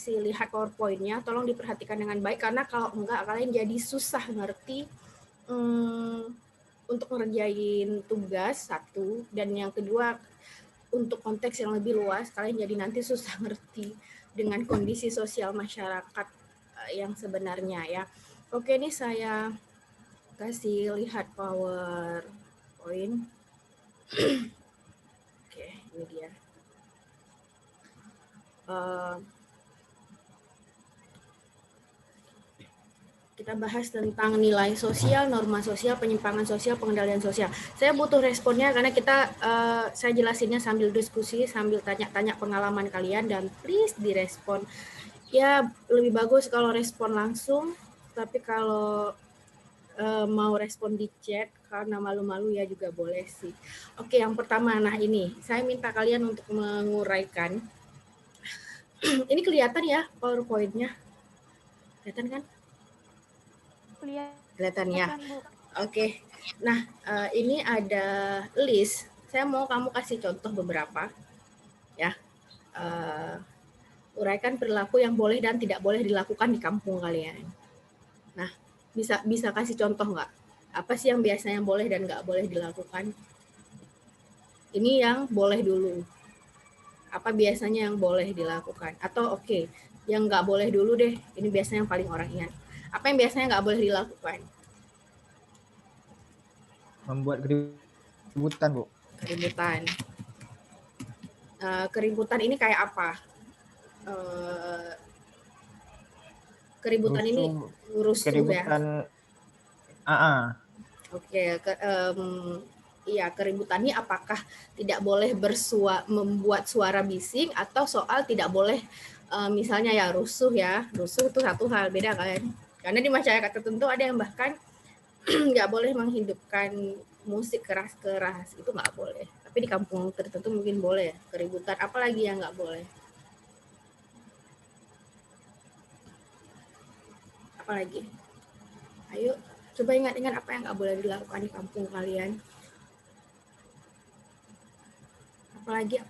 kasih lihat PowerPoint-nya, tolong diperhatikan dengan baik karena kalau enggak kalian jadi susah ngerti untuk ngerjain tugas satu, dan yang kedua untuk konteks yang lebih luas kalian jadi nanti susah ngerti dengan kondisi sosial masyarakat yang sebenarnya ya. Oke, ini saya kasih lihat PowerPoint. Oke, ini dia. Kita bahas tentang nilai sosial, norma sosial, penyimpangan sosial, pengendalian sosial. Saya butuh responnya karena saya jelasinnya sambil diskusi, sambil tanya-tanya pengalaman kalian, dan please direspon. Ya, lebih bagus kalau respon langsung, tapi kalau mau respon di chat karena malu-malu ya juga boleh sih. Oke, yang pertama, nah ini saya minta kalian untuk menguraikan. Ini kelihatan ya PowerPoint-nya? Kelihatan kan? Kelihatan ya. Oke. Nah, ini ada list. Saya mau kamu kasih contoh beberapa ya. Uraikan perilaku yang boleh dan tidak boleh dilakukan di kampung kalian. Nah, bisa kasih contoh nggak? Apa sih yang biasanya boleh dan nggak boleh dilakukan? Ini yang boleh dulu. Apa biasanya yang boleh dilakukan? Atau oke, yang nggak boleh dulu deh. Ini biasanya yang paling orang ingat. Apa yang biasanya nggak boleh dilakukan? Membuat keributan, Bu. Keributan. Keributan ini kayak apa? Keributan ini rusuh keributan, ya. Oke, iya, keributan ini apakah tidak boleh membuat suara bising atau soal tidak boleh misalnya ya rusuh itu satu hal, beda kan? Karena di masyarakat tertentu ada yang bahkan nggak boleh menghidupkan musik keras-keras, itu nggak boleh. Tapi di kampung tertentu mungkin boleh. Keributan apalagi yang nggak boleh? Apalagi? Ayo, coba ingat-ingat apa yang nggak boleh dilakukan di kampung kalian. Apalagi?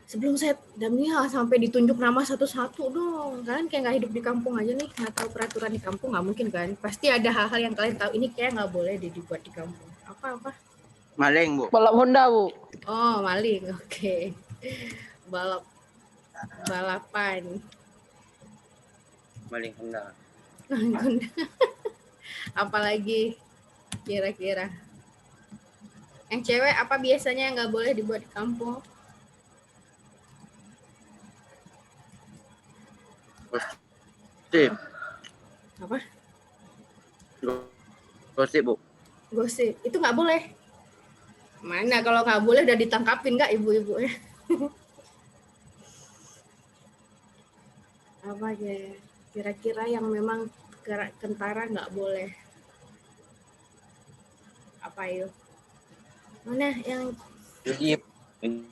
Sebelum saya Damia sampai ditunjuk nama satu-satu dong. Kalian kayak nggak hidup di kampung aja nih, nggak tahu peraturan di kampung, nggak mungkin kan? Pasti ada hal-hal yang kalian tahu, ini kayak nggak boleh dibuat di kampung. Apa? Maling, Bu. Balap Honda, Bu. Oh, maling. Oke. Balapan. Maling Honda. Apalagi kira-kira? Yang cewek apa biasanya yang nggak boleh dibuat di kampung? Gosip. Apa? Gosip, Bu. Gosip. Itu nggak boleh. Mana kalau nggak boleh udah ditangkapin nggak ibu-ibu ya? Apa ya? Kira-kira yang memang kentara nggak boleh. Apa yuk? Mana yang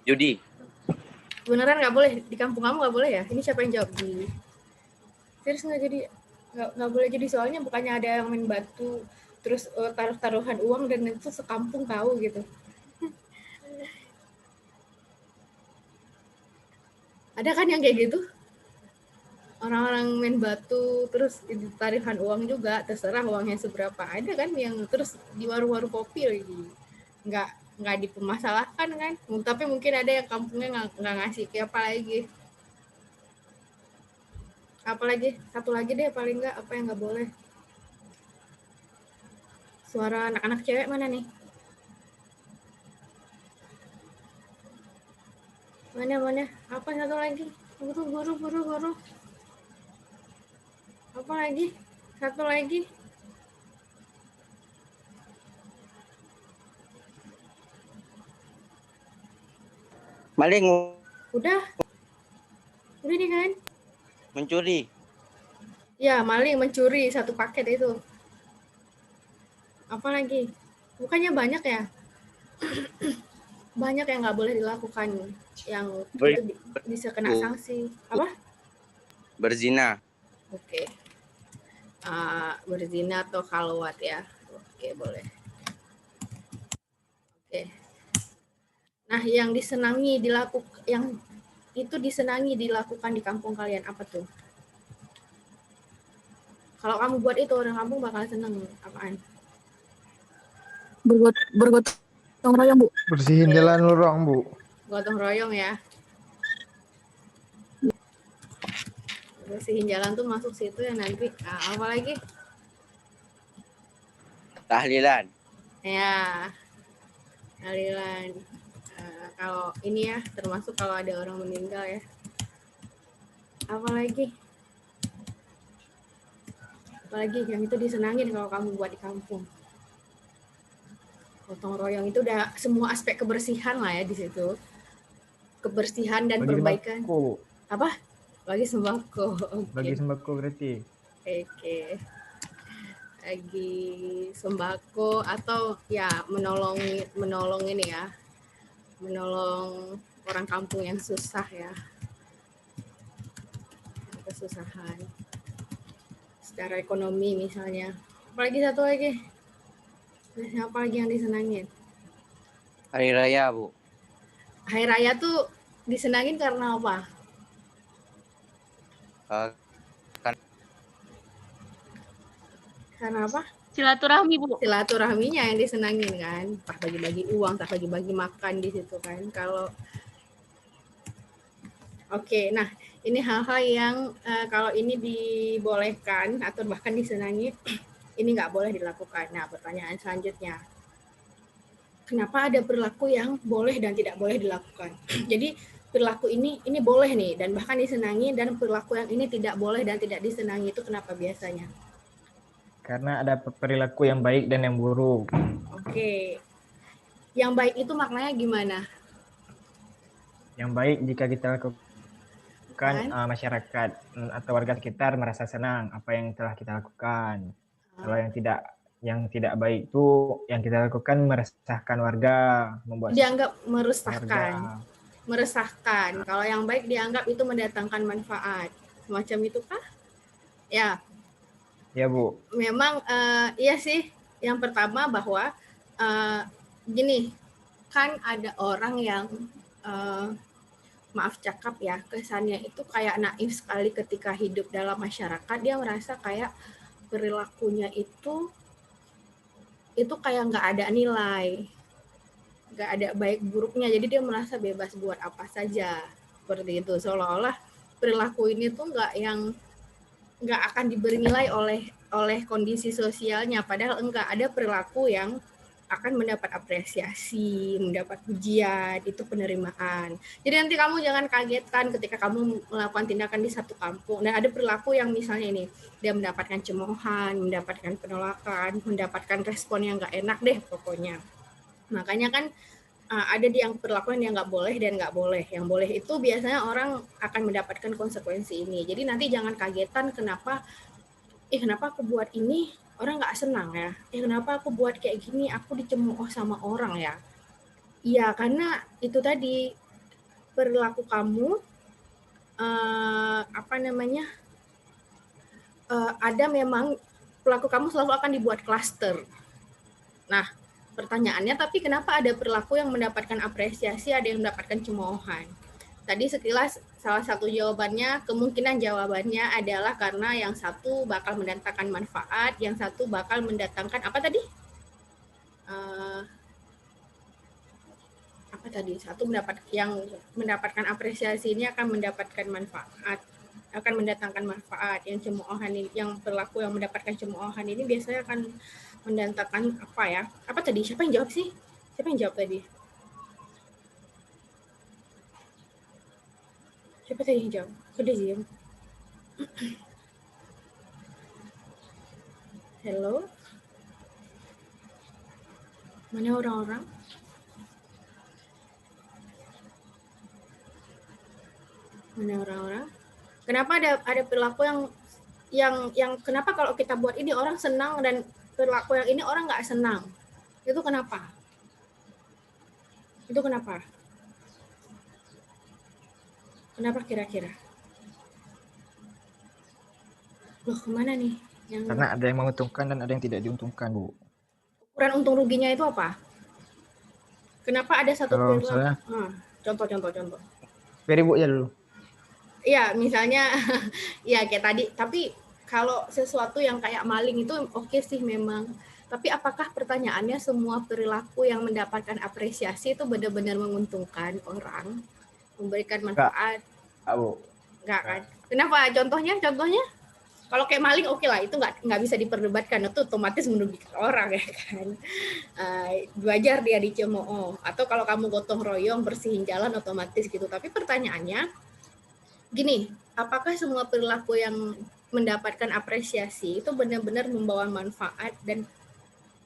Judi. beneran nggak boleh di kampung kamu, nggak boleh ya? Ini siapa yang jawab di? Serius nggak, jadi nggak boleh, jadi soalnya bukannya ada yang main batu terus taruh-taruhan uang dan itu sekampung tahu gitu. Ada kan yang kayak gitu? Orang-orang main batu terus taruhan uang juga, terserah uangnya seberapa. Ada kan yang terus di warung-warung kopi lagi. Nggak dipermasalahkan kan? Tapi mungkin ada yang kampungnya nggak ngasih. Apalagi satu lagi deh paling nggak, apa yang nggak boleh? Suara anak-anak cewek mana nih? Mana? Apa satu lagi? Guru. Apa lagi? Satu lagi. Maling. Udah nih kan? Mencuri. Ya, maling, mencuri, satu paket itu. Apa lagi? Bukannya banyak ya? Banyak yang nggak boleh dilakukan, yang itu bisa kena sanksi. Apa? Berzina. Oke. Berzina atau khalwat ya. Oke, boleh. Oke. Nah, yang disenangi itu disenangi dilakukan di kampung kalian? Apa tuh? Kalau kamu buat itu orang kampung bakal seneng. Apaan? Bergotong royong, Bu. Bersihin jalan lorong, Bu. Gotong royong ya. Bersihin jalan tuh masuk situ ya nanti. Nah, apa lagi? Tahlilan. Ya, tahlilan. Kalau ini ya termasuk kalau ada orang meninggal ya. Apa lagi? Apalagi yang itu disenangin kalau kamu buat di kampung. Gotong royong itu udah semua aspek kebersihan lah ya di situ. Kebersihan dan Bagi perbaikan. sembako, Bu. Apa? Bagi sembako. Bagi sembako berarti. Oke. Bagi sembako atau ya menolong ini ya. Menolong orang kampung yang susah ya. Kesusahan. Secara ekonomi misalnya. Apalagi satu lagi. Apa lagi yang disenangin? Hari raya, Bu. Hari raya tuh disenangin karena apa? Eh, Karena apa? Silaturahmi, Bu. Silaturahminya yang disenangin kan. Entah bagi-bagi uang, entah bagi-bagi makan di situ kan. Kalau Oke, nah ini hal-hal yang kalau ini dibolehkan atau bahkan disenangi, ini nggak boleh dilakukan. Nah, pertanyaan selanjutnya, kenapa ada perilaku yang boleh dan tidak boleh dilakukan? Jadi perilaku ini boleh nih dan bahkan disenangi, dan perilaku yang ini tidak boleh dan tidak disenangi itu kenapa biasanya? Karena ada perilaku yang baik dan yang buruk. Oke, yang baik itu maknanya gimana? Yang baik jika kita lakukan Kan? masyarakat atau warga sekitar merasa senang apa yang telah kita lakukan. Kalau yang tidak baik itu yang kita lakukan meresahkan warga, membuat Dianggap warga. meresahkan. Kalau yang baik dianggap itu mendatangkan manfaat. Semacam itu kah? Ya, Ya, Bu. memang iya sih. Yang pertama bahwa gini, kan ada orang yang maaf cakap ya, kesannya itu kayak naif sekali ketika hidup dalam masyarakat. Dia merasa kayak perilakunya itu kayak nggak ada nilai, nggak ada baik buruknya. Jadi dia merasa bebas buat apa saja seperti itu. Seolah-olah perilaku ini tuh nggak akan diberi nilai oleh kondisi sosialnya. Padahal enggak, ada perilaku yang akan mendapat apresiasi, mendapat pujian, itu penerimaan. Jadi nanti kamu jangan kagetkan ketika kamu melakukan tindakan di satu kampung dan ada perilaku yang misalnya ini, dia mendapatkan cemoohan, mendapatkan penolakan, mendapatkan respon yang nggak enak deh pokoknya. Makanya kan ada di yang perlakuan yang nggak boleh dan nggak boleh. Yang boleh itu biasanya orang akan mendapatkan konsekuensi ini. Jadi nanti jangan kagetan kenapa aku buat ini orang nggak senang ya. Kenapa aku buat kayak gini aku dicemooh sama orang ya. Iya, karena itu tadi perilaku kamu ada memang perilaku kamu selalu akan dibuat klaster. Nah, pertanyaannya, tapi kenapa ada perilaku yang mendapatkan apresiasi, ada yang mendapatkan cemoohan? Tadi sekilas salah satu jawabannya, kemungkinan jawabannya adalah karena yang satu bakal mendatangkan manfaat, yang satu bakal mendatangkan apa tadi? Satu yang mendapatkan apresiasi ini akan mendapatkan manfaat, akan mendatangkan manfaat. Yang cemoohan ini, yang perilaku yang mendapatkan cemoohan ini biasanya akan mendatangkan apa ya? Apa tadi? Siapa yang jawab sih? Siapa yang jawab tadi? Siapa tadi yang jawab? Udah diam. Hello? Mana orang-orang? Mana orang-orang? Kenapa ada perilaku yang kenapa kalau kita buat ini orang senang dan perilaku yang ini orang nggak senang? Itu kenapa? Itu kenapa? Kenapa kira-kira? Loh, kemana nih? Karena ada yang menguntungkan dan ada yang tidak diuntungkan, Bu. Ukuran untung ruginya itu apa? Kenapa ada satu Kalau perilaku? misalnya Contoh. Ferry Bu ya dulu. Iya, misalnya ya kayak tadi, tapi kalau sesuatu yang kayak maling itu oke sih memang. Tapi apakah pertanyaannya semua perilaku yang mendapatkan apresiasi itu benar-benar menguntungkan orang, memberikan manfaat? Bu. Enggak kan? Kenapa? Contohnya? Kalau kayak maling oke lah, itu nggak bisa diperdebatkan, itu otomatis merugikan orang ya kan. Wajar dia dicemooh. Atau kalau kamu gotong royong bersihin jalan otomatis gitu. Tapi pertanyaannya gini, apakah semua perilaku yang mendapatkan apresiasi itu benar-benar membawa manfaat dan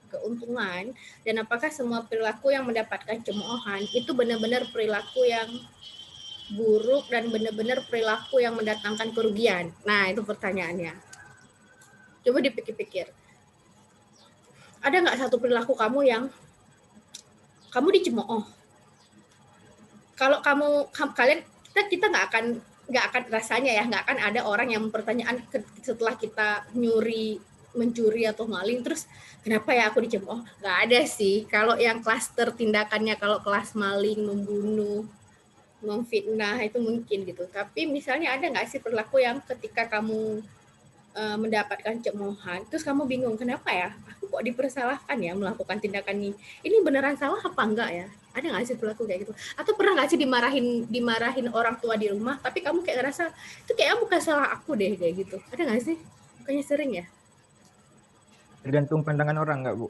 keuntungan, dan apakah semua perilaku yang mendapatkan cemoohan itu benar-benar perilaku yang buruk dan benar-benar perilaku yang mendatangkan kerugian? Nah, itu pertanyaannya. Coba dipikir-pikir. Ada nggak satu perilaku kamu yang kamu dicemooh? Kalau kalian kita nggak akan rasanya ya, nggak akan ada orang yang mempertanyakan setelah kita mencuri atau maling terus kenapa ya aku dicemooh. Nggak ada sih. Kalau yang klaster tindakannya, kalau kelas maling, membunuh, memfitnah itu mungkin gitu. Tapi misalnya ada nggak sih perilaku yang ketika kamu mendapatkan cemoohan terus kamu bingung kenapa ya aku kok dipersalahkan ya melakukan tindakan ini beneran salah apa enggak ya? Ada nggak sih perilaku kayak gitu? Atau pernah nggak sih dimarahin orang tua di rumah tapi kamu kayak ngerasa itu kayaknya bukan salah aku deh kayak gitu? Ada nggak sih? Bukannya sering ya? Tergantung pandangan orang nggak Bu?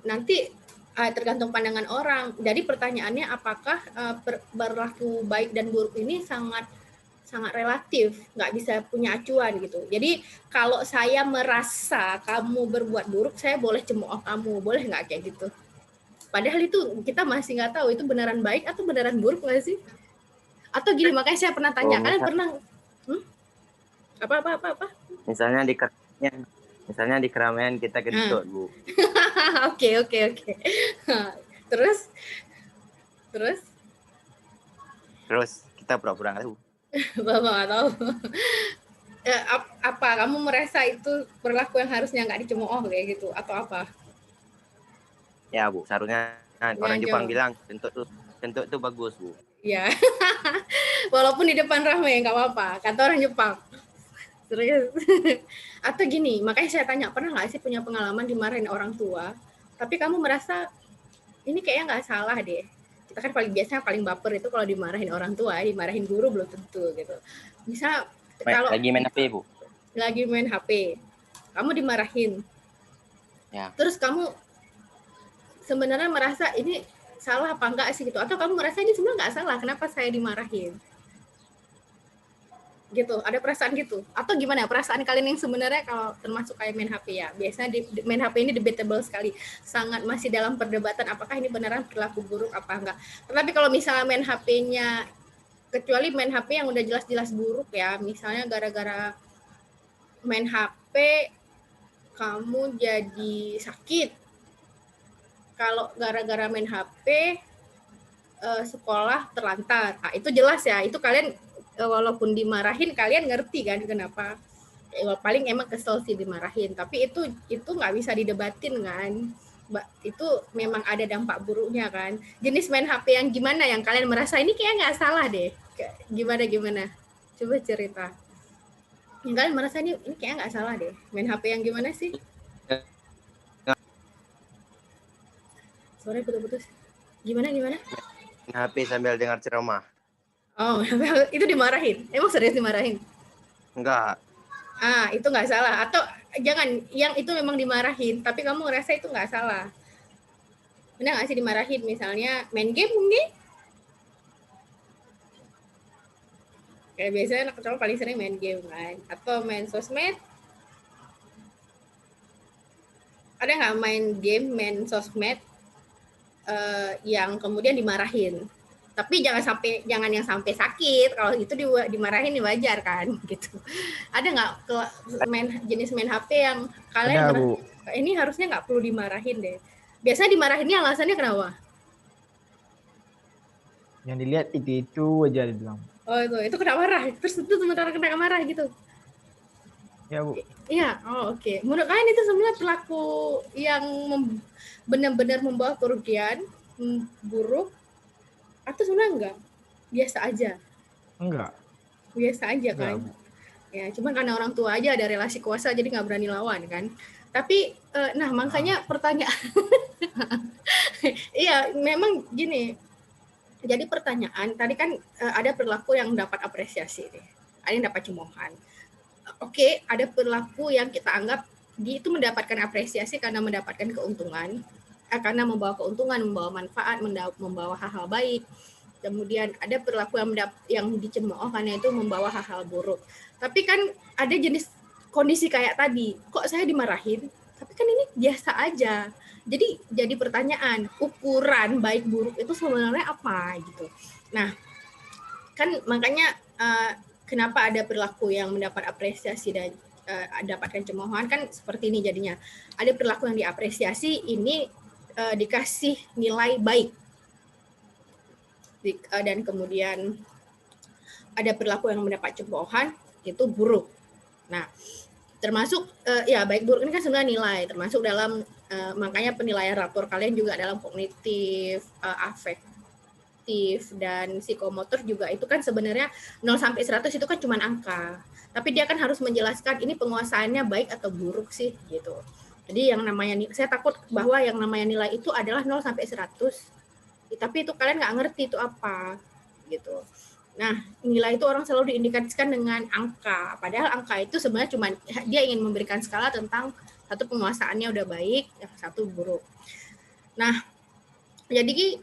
Nanti tergantung pandangan orang. Jadi pertanyaannya apakah berlaku baik dan buruk ini sangat relatif, nggak bisa punya acuan gitu. Jadi kalau saya merasa kamu berbuat buruk, saya boleh cemooh kamu, boleh nggak kayak gitu? Padahal itu kita masih nggak tahu itu beneran baik atau beneran buruk nggak sih? Atau gini, makanya saya pernah tanya, kalian pernah apa? Misalnya di keramaian kita kentut, Bu. Oke. Terus kita pura-pura nggak tahu. Bapak nggak tahu. Apa kamu merasa itu perilaku yang harusnya nggak dicemooh kayak gitu atau apa? Ya Bu, seharusnya orang Jepang bilang kentut tuh bagus Bu. Ya, walaupun di depan ramai nggak apa-apa, kata orang Jepang. Serius. Atau gini, makanya saya tanya, pernah nggak sih punya pengalaman dimarahin orang tua, tapi kamu merasa ini kayaknya nggak salah deh. Kita kan biasanya paling baper itu kalau dimarahin orang tua, dimarahin guru belum tentu gitu. Misal kalau lagi main HP Bu. Lagi main HP, kamu dimarahin. Ya. Terus kamu sebenarnya merasa ini salah apa enggak sih gitu? Atau kamu merasa ini sebenarnya nggak salah, kenapa saya dimarahin? Gitu, ada perasaan gitu? Atau gimana perasaan kalian yang sebenarnya kalau termasuk kayak main HP ya? Biasanya main HP ini debatable sekali, sangat masih dalam perdebatan apakah ini beneran perilaku buruk apa enggak. Tapi kalau misalnya main HP-nya, kecuali main HP yang udah jelas-jelas buruk ya, misalnya gara-gara main HP kamu jadi sakit. Kalau gara-gara main HP sekolah terlantar, nah, itu jelas ya, itu kalian walaupun dimarahin kalian ngerti kan kenapa, paling emang kesel sih dimarahin, tapi itu nggak bisa didebatin kan, itu memang ada dampak buruknya kan. Jenis main HP yang gimana yang kalian merasa ini kayak nggak salah deh, gimana coba cerita yang kalian merasa ini kayak nggak salah deh, main HP yang gimana sih? Suaranya putus-putus, gimana HP sambil dengar ceramah. Oh, itu dimarahin? Emang serius dimarahin? Enggak. Itu nggak salah. Atau jangan, yang itu memang dimarahin, tapi kamu ngerasa itu nggak salah. Benar nggak sih dimarahin? Misalnya main game mungkin? Kayak biasanya anak cowok paling sering main game kan? Atau main sosmed? Ada nggak main game, main sosmed yang kemudian dimarahin? Tapi jangan yang sampai sakit. Kalau itu dimarahin wajar kan gitu. Ada nggak jenis main HP yang kalian ini harusnya nggak perlu dimarahin deh? Biasanya dimarahinnya alasannya kenapa? Yang dilihat itu aja dibilang. Oh itu kena marah. Terus itu sementara kena marah gitu. Ya Bu. Iya, oke. Menurut kalian itu sebenarnya perilaku yang benar-benar membawa kerugian buruk atau sebenarnya enggak? biasa aja. Enggak. Biasa aja Enggak, kan. Bu. Ya, cuman karena orang tua aja ada relasi kuasa jadi nggak berani lawan kan. Tapi nah makanya pertanyaan iya memang gini. Jadi pertanyaan tadi kan ada perilaku yang dapat apresiasi nih. Ada yang dapat cemoohan. Oke, ada perilaku yang kita anggap dia itu mendapatkan apresiasi karena mendapatkan keuntungan, karena membawa keuntungan, membawa manfaat, membawa hal-hal baik. Kemudian ada perilaku yang dicemooh karena itu membawa hal-hal buruk. Tapi kan ada jenis kondisi kayak tadi, kok saya dimarahin? Tapi kan ini biasa aja. Jadi pertanyaan, ukuran baik buruk itu sebenarnya apa gitu. Nah, kan makanya kenapa ada perilaku yang mendapat apresiasi dan dapatkan cemoohan kan seperti ini jadinya. Ada perilaku yang diapresiasi ini dikasih nilai baik. Dan kemudian ada perilaku yang mendapat cemoohan itu buruk. Nah, termasuk ya baik buruk ini kan sebenarnya nilai, termasuk dalam makanya penilaian rapor kalian juga dalam kognitif, afektif dan psikomotor juga itu kan sebenarnya 0 sampai 100 itu kan cuma angka. Tapi dia kan harus menjelaskan ini penguasaannya baik atau buruk sih gitu. Jadi yang namanya saya takut bahwa yang namanya nilai itu adalah 0 sampai 100. Tapi itu kalian nggak ngerti itu apa gitu. Nah, nilai itu orang selalu diindikasikan dengan angka. Padahal angka itu sebenarnya cuma dia ingin memberikan skala tentang satu penguasaannya udah baik, yang satu buruk. Nah, jadi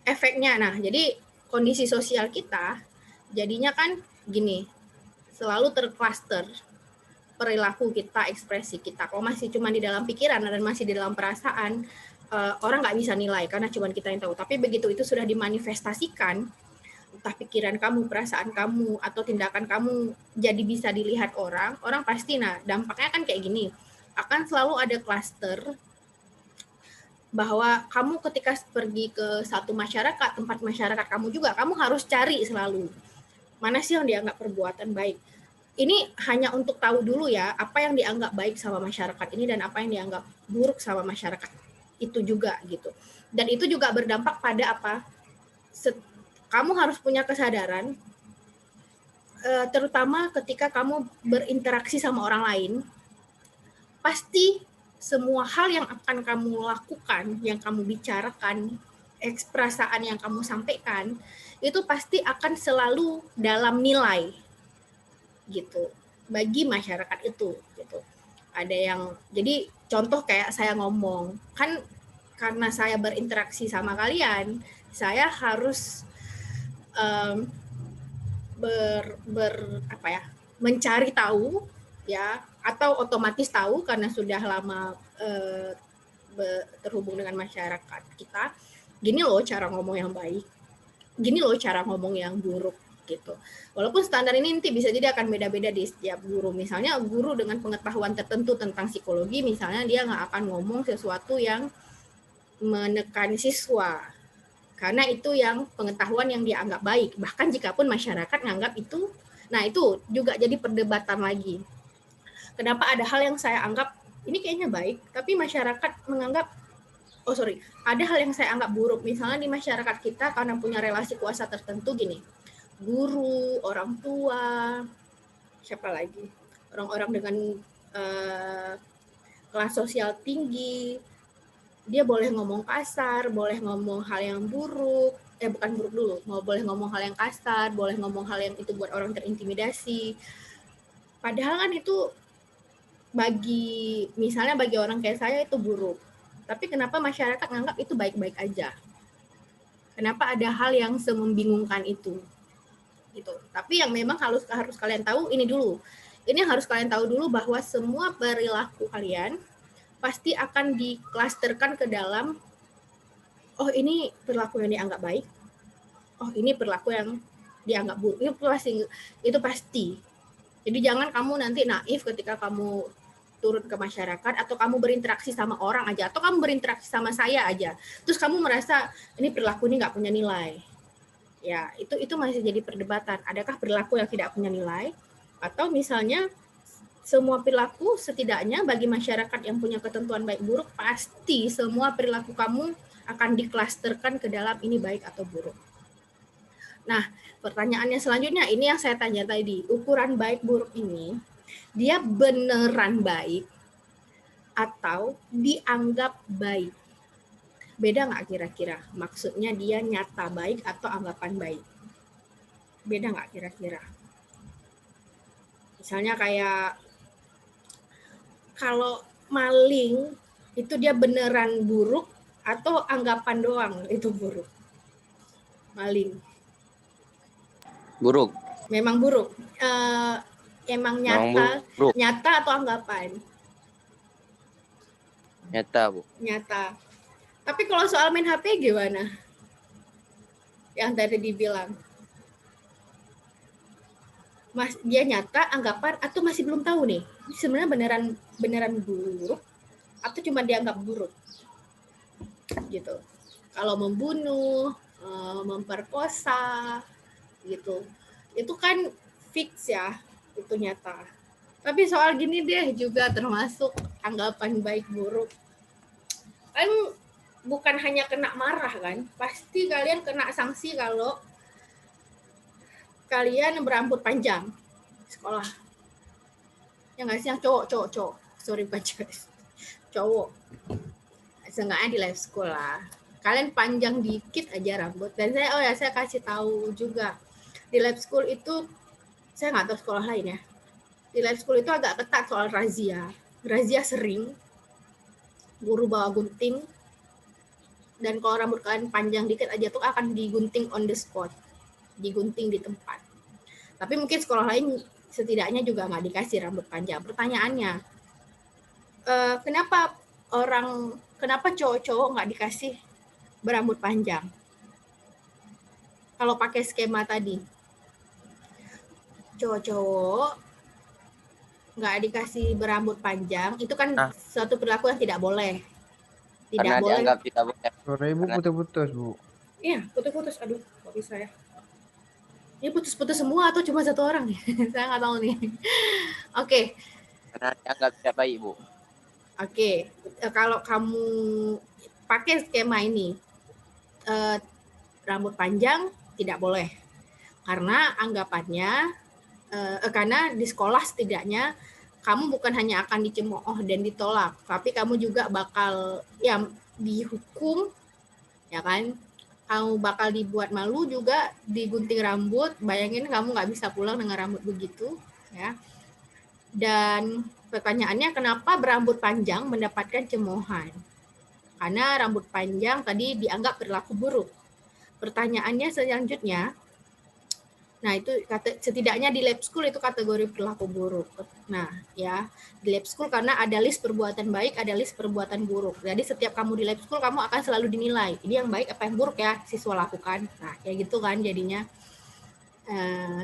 efeknya, nah jadi kondisi sosial kita jadinya kan gini, selalu tercluster perilaku kita, ekspresi kita. Kalau masih cuma di dalam pikiran dan masih di dalam perasaan, orang nggak bisa nilai karena cuma kita yang tahu. Tapi begitu itu sudah dimanifestasikan, entah pikiran kamu, perasaan kamu, atau tindakan kamu jadi bisa dilihat orang, orang pasti, nah dampaknya kan kayak gini, akan selalu ada klaster bahwa kamu ketika pergi ke satu masyarakat, tempat masyarakat kamu juga, kamu harus cari selalu mana sih yang dianggap perbuatan baik. Ini hanya untuk tahu dulu ya, apa yang dianggap baik sama masyarakat ini dan apa yang dianggap buruk sama masyarakat itu juga gitu. Dan itu juga berdampak pada apa? Kamu harus punya kesadaran, terutama ketika kamu berinteraksi sama orang lain, pasti semua hal yang akan kamu lakukan, yang kamu bicarakan, eksprasaan yang kamu sampaikan, itu pasti akan selalu dalam nilai gitu bagi masyarakat itu gitu. Ada yang jadi contoh kayak saya ngomong kan karena saya berinteraksi sama kalian, saya harus mencari tahu ya, atau otomatis tahu karena sudah lama terhubung dengan masyarakat kita. Gini loh cara ngomong yang baik, gini loh cara ngomong yang buruk gitu. Walaupun standar ini nanti bisa jadi akan beda-beda di setiap guru. Misalnya guru dengan pengetahuan tertentu tentang psikologi, misalnya dia nggak akan ngomong sesuatu yang menekan siswa, karena itu yang pengetahuan yang dia anggap baik. Bahkan jika pun masyarakat nganggap itu, nah itu juga jadi perdebatan lagi. Kenapa ada hal yang saya anggap ini kayaknya baik, tapi masyarakat menganggap ada hal yang saya anggap buruk. Misalnya di masyarakat kita karena punya relasi kuasa tertentu gini, guru, orang tua, siapa lagi, orang-orang dengan kelas sosial tinggi, dia boleh ngomong kasar, boleh ngomong hal yang buruk, bukan buruk dulu, boleh ngomong hal yang kasar, boleh ngomong hal yang itu buat orang terintimidasi. Padahal kan itu misalnya bagi orang kayak saya itu buruk. Tapi kenapa masyarakat nganggap itu baik-baik aja? Kenapa ada hal yang semembingungkan itu? Gitu. Tapi yang memang harus kalian tahu ini dulu. Ini harus kalian tahu dulu bahwa semua perilaku kalian pasti akan diklasterkan ke dalam, oh ini perilaku yang dianggap baik, oh ini perilaku yang dianggap buruk. Itu pasti. Jadi jangan kamu nanti naif ketika kamu turun ke masyarakat atau kamu berinteraksi sama orang aja, atau kamu berinteraksi sama saya aja, terus kamu merasa ini perilaku ini nggak punya nilai. Ya, itu masih jadi perdebatan. Adakah perilaku yang tidak punya nilai? Atau misalnya semua perilaku setidaknya bagi masyarakat yang punya ketentuan baik buruk, pasti semua perilaku kamu akan diklasterkan ke dalam ini baik atau buruk. Nah, pertanyaannya selanjutnya, ini yang saya tanya tadi, ukuran baik buruk ini, dia beneran baik atau dianggap baik? Beda nggak kira-kira? Maksudnya dia nyata baik atau anggapan baik? Beda nggak kira-kira? Misalnya kayak kalau maling itu dia beneran buruk atau anggapan doang itu buruk? Maling. Buruk. Memang buruk. Emang Memang nyata, buruk. nyata atau anggapan? Nyata, Bu. Nyata. Tapi kalau soal main HP gimana? Yang tadi dibilang. Mas, dia nyata, anggapan, atau masih belum tahu nih? Sebenarnya beneran buruk atau cuma dianggap buruk? Gitu. Kalau membunuh, memperkosa, gitu. Itu kan fix ya, itu nyata. Tapi soal gini deh juga termasuk anggapan baik buruk. Kan bukan hanya kena marah kan, pasti kalian kena sanksi kalau kalian berambut panjang sekolah. Ya nggak sih, yang cowok. Sorry Pak, cowok. Seenggaknya di live school lah. Kalian panjang dikit aja rambut. Dan saya kasih tahu juga. Di live school itu, saya nggak tahu sekolah lain ya. Di live school itu agak ketat soal razia. Razia sering. Guru bawa gunting. Dan kalau rambut kalian panjang dikit aja tuh akan digunting on the spot. Digunting di tempat. Tapi mungkin sekolah lain setidaknya juga nggak dikasih rambut panjang. Pertanyaannya, kenapa cowok-cowok nggak dikasih berambut panjang? Kalau pakai skema tadi, cowok-cowok nggak dikasih berambut panjang, itu kan suatu perilaku yang tidak boleh. Karena dianggap tidak boleh. Suara Ibu putus-putus, Bu. Iya, putus-putus. Aduh, kok bisa ya? Ini putus-putus semua atau cuma satu orang nih? Saya nggak tahu nih. Oke. Karena dianggap tidak baik, Bu. Oke. Kalau kamu pakai skema ini, rambut panjang tidak boleh. Karena anggapannya, karena di sekolah setidaknya kamu bukan hanya akan dicemooh dan ditolak, tapi kamu juga bakal ya dihukum, ya kan? Kamu bakal dibuat malu juga, digunting rambut. Bayangin kamu nggak bisa pulang dengan rambut begitu, ya. Dan pertanyaannya, kenapa berambut panjang mendapatkan cemoohan? Karena rambut panjang tadi dianggap perilaku buruk. Pertanyaannya selanjutnya, nah itu setidaknya di lab school itu kategori perilaku buruk. Nah ya, di lab school karena ada list perbuatan baik, ada list perbuatan buruk. Jadi setiap kamu di lab school kamu akan selalu dinilai, ini yang baik apa yang buruk ya siswa lakukan. Nah kayak gitu kan jadinya.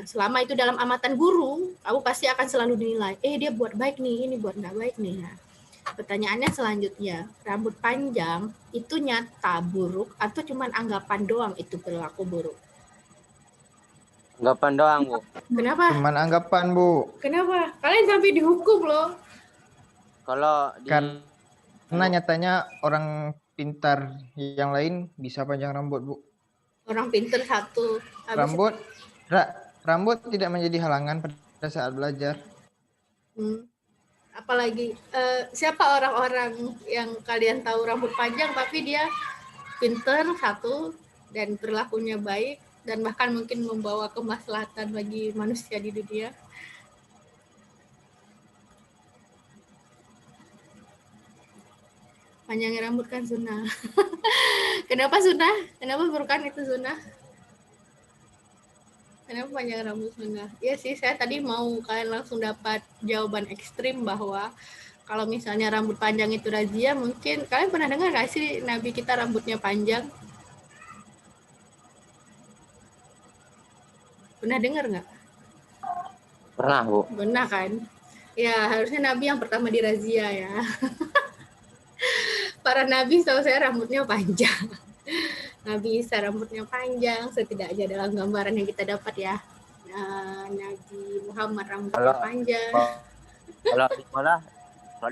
Selama itu dalam amatan guru, kamu pasti akan selalu dinilai, dia buat baik nih, ini buat nggak baik nih. Nah, pertanyaannya selanjutnya, rambut panjang itu nyata buruk atau cuman anggapan doang itu perilaku buruk? Anggapan doang, Bu. Kenapa? Cuman anggapan, Bu. Kenapa? Kalian sampai dihukum loh. Kalau Karena nyatanya orang pintar yang lain bisa panjang rambut, Bu. Orang pintar satu. Rambut tidak menjadi halangan pada saat belajar. Apalagi siapa orang-orang yang kalian tahu rambut panjang tapi dia pintar satu dan perilakunya baik dan bahkan mungkin membawa kemaslahatan bagi manusia di dunia? Panjangnya rambut kan sunnah. Kenapa sunnah? Kenapa bukan itu sunnah? Kenapa panjang rambut sunnah? Iya sih, saya tadi mau kalian langsung dapat jawaban ekstrim bahwa kalau misalnya rambut panjang itu razia, mungkin kalian pernah dengar nggak sih Nabi kita rambutnya panjang? Pernah dengar nggak? Pernah, Bu. Pernah kan? Ya, harusnya Nabi yang pertama dirazia ya. Para Nabi setahu saya rambutnya panjang. Nabi Isa rambutnya panjang, setidaknya dalam gambaran yang kita dapat ya. Nabi Muhammad rambutnya panjang. Kalau di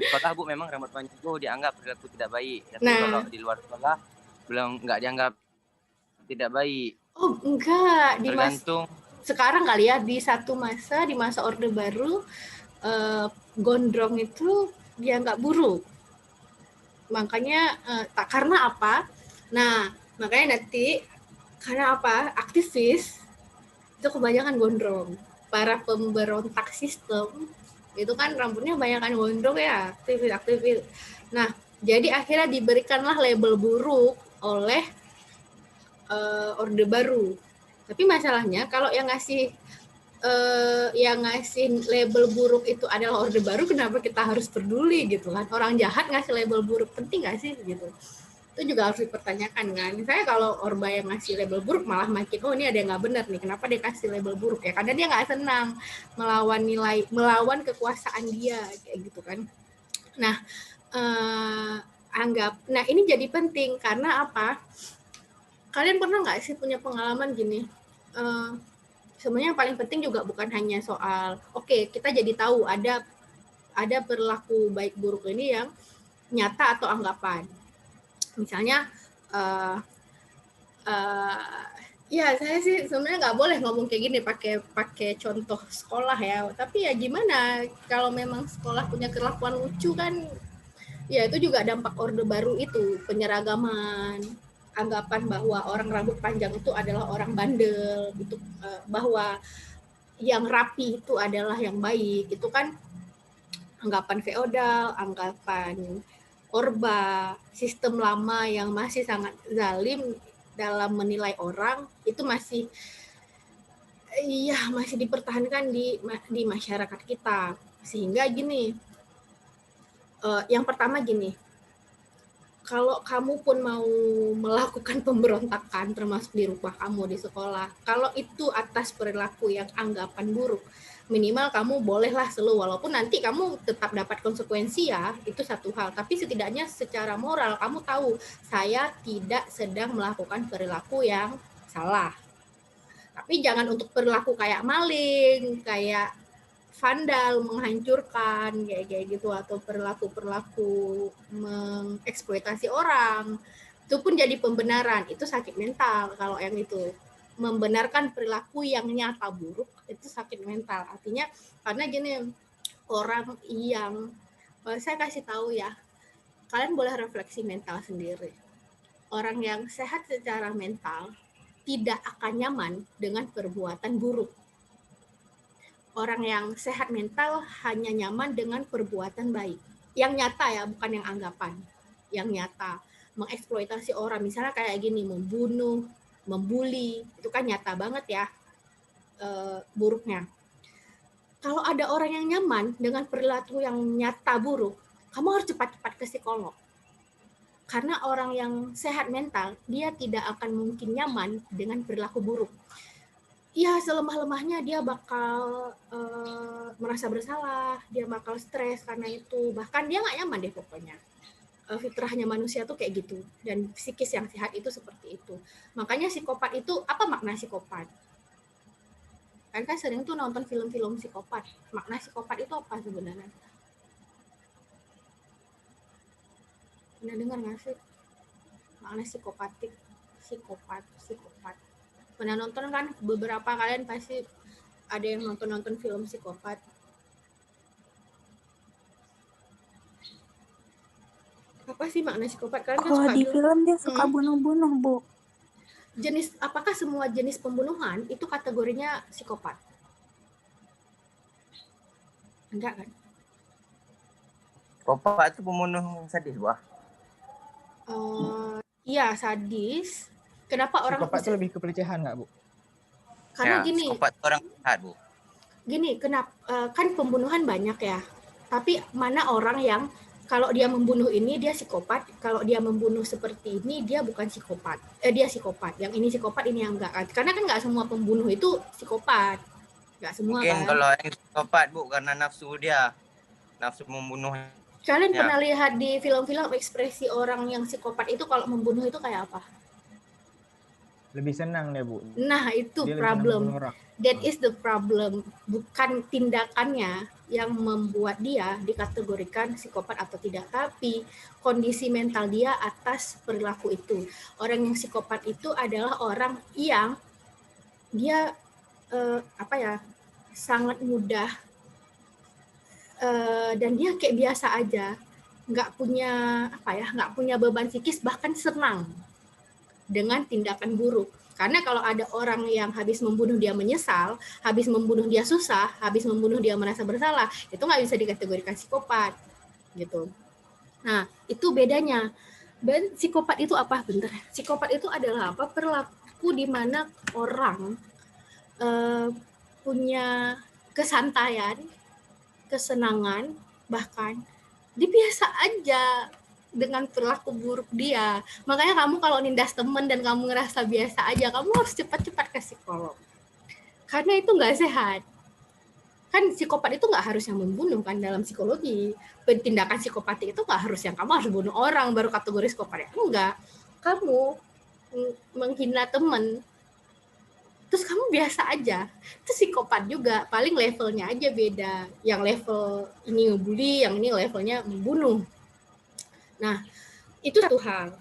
sekolah, Bu, memang rambut panjang itu dianggap perilaku tidak baik. Tapi kalau di luar sekolah belum nggak dianggap tidak baik. Oh enggak, Tergantung. sekarang kali ya, di masa Orde Baru, gondrong itu dia nggak buruk. Makanya karena apa? Nah, makanya nanti karena apa? Aktivis itu kebanyakan gondrong. Para pemberontak sistem itu kan rambutnya kebanyakan gondrong ya, aktivis. Nah, jadi akhirnya diberikanlah label buruk oleh Orde Baru. Tapi masalahnya kalau yang ngasih label buruk itu adalah Orde Baru, kenapa kita harus peduli gitu kan? Orang jahat ngasih label buruk, penting nggak sih gitu? Itu juga harus dipertanyakan kan. Misalnya kalau Orba yang ngasih label buruk malah makin, oh ini ada yang nggak benar nih, kenapa dia kasih label buruk ya? Karena dia nggak senang melawan kekuasaan dia kayak gitu kan. Nah, nah ini jadi penting karena apa? Kalian pernah nggak sih punya pengalaman gini? Sebenarnya yang paling penting juga bukan hanya soal kita jadi tahu ada perilaku baik buruk ini yang nyata atau anggapan. Misalnya ya saya sih sebenarnya nggak boleh ngomong kayak gini pakai contoh sekolah ya, tapi ya gimana kalau memang sekolah punya kelakuan lucu kan, ya itu juga dampak Orde Baru itu, penyeragaman, anggapan bahwa orang rambut panjang itu adalah orang bandel gitu, bahwa yang rapi itu adalah yang baik, itu kan anggapan feodal, anggapan Orba, sistem lama yang masih sangat zalim dalam menilai orang, itu masih dipertahankan di masyarakat kita. Sehingga gini, yang pertama gini, kalau kamu pun mau melakukan pemberontakan termasuk di rumah kamu, di sekolah, kalau itu atas perilaku yang anggapan buruk, minimal kamu bolehlah slow, walaupun nanti kamu tetap dapat konsekuensi ya, itu satu hal, tapi setidaknya secara moral kamu tahu saya tidak sedang melakukan perilaku yang salah. Tapi jangan untuk perilaku kayak maling, kayak vandal, menghancurkan kayak gitu, atau perilaku mengeksploitasi orang, itu pun jadi pembenaran, itu sakit mental. Kalau yang itu membenarkan perilaku yang nyata buruk, itu sakit mental. Artinya karena gini, orang yang saya kasih tahu ya, kalian boleh refleksi mental sendiri. Orang yang sehat secara mental tidak akan nyaman dengan perbuatan buruk. Orang yang sehat mental hanya nyaman dengan perbuatan baik. Yang nyata ya, bukan yang anggapan. Yang nyata. Mengeksploitasi orang, misalnya kayak gini, membunuh, membuli, itu kan nyata banget ya buruknya. Kalau ada orang yang nyaman dengan perilaku yang nyata buruk, kamu harus cepat-cepat ke psikolog. Karena orang yang sehat mental, dia tidak akan mungkin nyaman dengan perilaku buruk. Ya, selemah-lemahnya dia bakal merasa bersalah, dia bakal stres karena itu. Bahkan dia nggak nyaman deh pokoknya. Fitrahnya manusia tuh kayak gitu, dan psikis yang sehat itu seperti itu. Makanya psikopat itu, apa makna psikopat? Kan sering tuh nonton film-film psikopat. Makna psikopat itu apa sebenarnya? Pernah dengar nggak sih? Makna psikopat. Pernah nonton kan? Beberapa kalian pasti ada yang nonton film psikopat. Apa sih makna psikopat? Kalian kan Kalau suka di film dia suka bunuh-bunuh, Bu. Apakah semua jenis pembunuhan itu kategorinya psikopat? Enggak kan? Psikopat itu pembunuh sadis, Wah. Iya, sadis. Kenapa orang psikopat itu lebih ke pelecehan nggak, Bu? Karena Ya, gini. Psikopat orang jahat, Bu. Gini, kenapa kan pembunuhan banyak ya. Tapi mana orang yang kalau dia membunuh ini dia psikopat, kalau dia membunuh seperti ini dia bukan psikopat. Dia psikopat. Yang ini psikopat, ini yang enggak. Karena kan enggak semua pembunuh itu psikopat. Enggak semua. Mungkin kan. kalau yang psikopat, Bu, karena nafsu dia. Nafsu membunuh. Kalian pernah lihat di film-film ekspresi orang yang psikopat itu kalau membunuh itu kayak apa? Lebih senang deh, Bu. Nah, itu dia problem. That is the problem. Bukan tindakannya yang membuat dia dikategorikan psikopat atau tidak, tapi kondisi mental dia atas perilaku itu. Orang yang psikopat itu adalah orang yang dia sangat mudah dan dia kayak biasa aja, nggak punya beban psikis, bahkan senang dengan tindakan buruk. Karena kalau ada orang yang habis membunuh dia menyesal, habis membunuh dia susah, habis membunuh dia merasa bersalah, itu nggak bisa dikategorikan psikopat gitu. Nah, itu bedanya. Dan psikopat itu apa? Bentar. Psikopat itu adalah apa? Perilaku di mana orang punya kesantaian, kesenangan, bahkan dia biasa aja dengan perilaku buruk dia. Makanya kamu kalau nindas temen dan kamu ngerasa biasa aja, kamu harus cepat-cepat ke psikolog. Karena itu nggak sehat. Kan psikopat itu nggak harus yang membunuh kan dalam psikologi. Tindakan psikopati itu nggak harus yang kamu harus bunuh orang baru kategori psikopat. Enggak. Kamu menghina temen, terus kamu biasa aja, itu psikopat juga, paling levelnya aja beda. Yang level ini ngebully, yang ini levelnya membunuh. Nah, itu satu hal.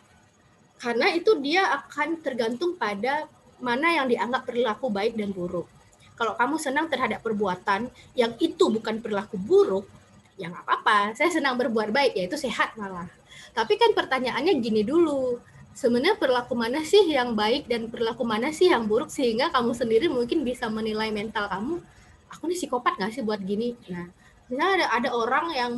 Karena itu dia akan tergantung pada mana yang dianggap perilaku baik dan buruk. Kalau kamu senang terhadap perbuatan yang itu bukan perilaku buruk, ya nggak apa-apa. Saya senang berbuat baik, ya itu sehat malah. Tapi kan pertanyaannya gini dulu, sebenarnya perilaku mana sih yang baik dan perilaku mana sih yang buruk, sehingga kamu sendiri mungkin bisa menilai mental kamu, aku nih psikopat nggak sih buat gini. Nah, misalnya ada orang yang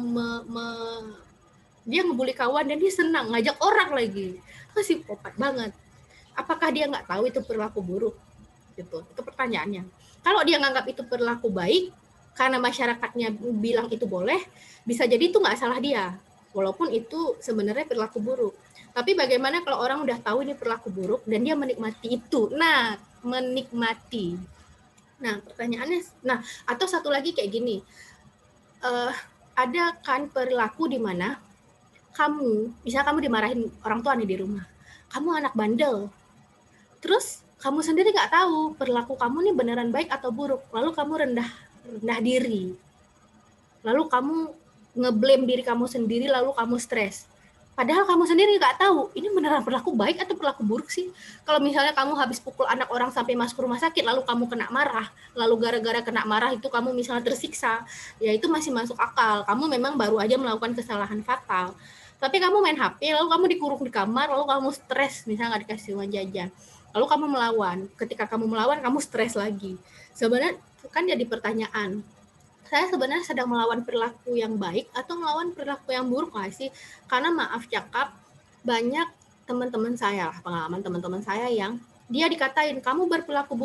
dia ngebully kawan dan dia senang ngajak orang lagi, itu psikopat banget. Apakah dia nggak tahu itu perilaku buruk? Gitu. Itu pertanyaannya. Kalau dia nganggap itu perilaku baik, karena masyarakatnya bilang itu boleh, bisa jadi itu nggak salah dia, walaupun itu sebenarnya perilaku buruk. Tapi bagaimana kalau orang udah tahu ini perilaku buruk dan dia menikmati itu? Nah, menikmati. Nah, pertanyaannya, atau satu lagi kayak gini, ada kan perilaku di mana misalnya kamu dimarahin orang tua nih di rumah, kamu anak bandel, terus kamu sendiri nggak tahu perilaku kamu nih beneran baik atau buruk, lalu kamu rendah diri, lalu kamu ngeblame diri kamu sendiri, lalu kamu stres. Padahal kamu sendiri nggak tahu ini beneran perilaku baik atau perilaku buruk sih. Kalau misalnya kamu habis pukul anak orang sampai masuk rumah sakit, lalu kamu kena marah, lalu gara-gara kena marah itu kamu misalnya tersiksa, ya itu masih masuk akal. Kamu memang baru aja melakukan kesalahan fatal. Tapi kamu main HP, lalu kamu dikurung di kamar, lalu kamu stres, misalnya nggak dikasih uang jajan. Lalu kamu melawan. Ketika kamu melawan, kamu stres lagi. Sebenarnya kan jadi pertanyaan, saya sebenarnya sedang melawan perilaku yang baik atau melawan perilaku yang buruk nggak sih? Karena maaf cakap, banyak teman-teman saya, pengalaman teman-teman saya yang dia dikatain kamu berperilaku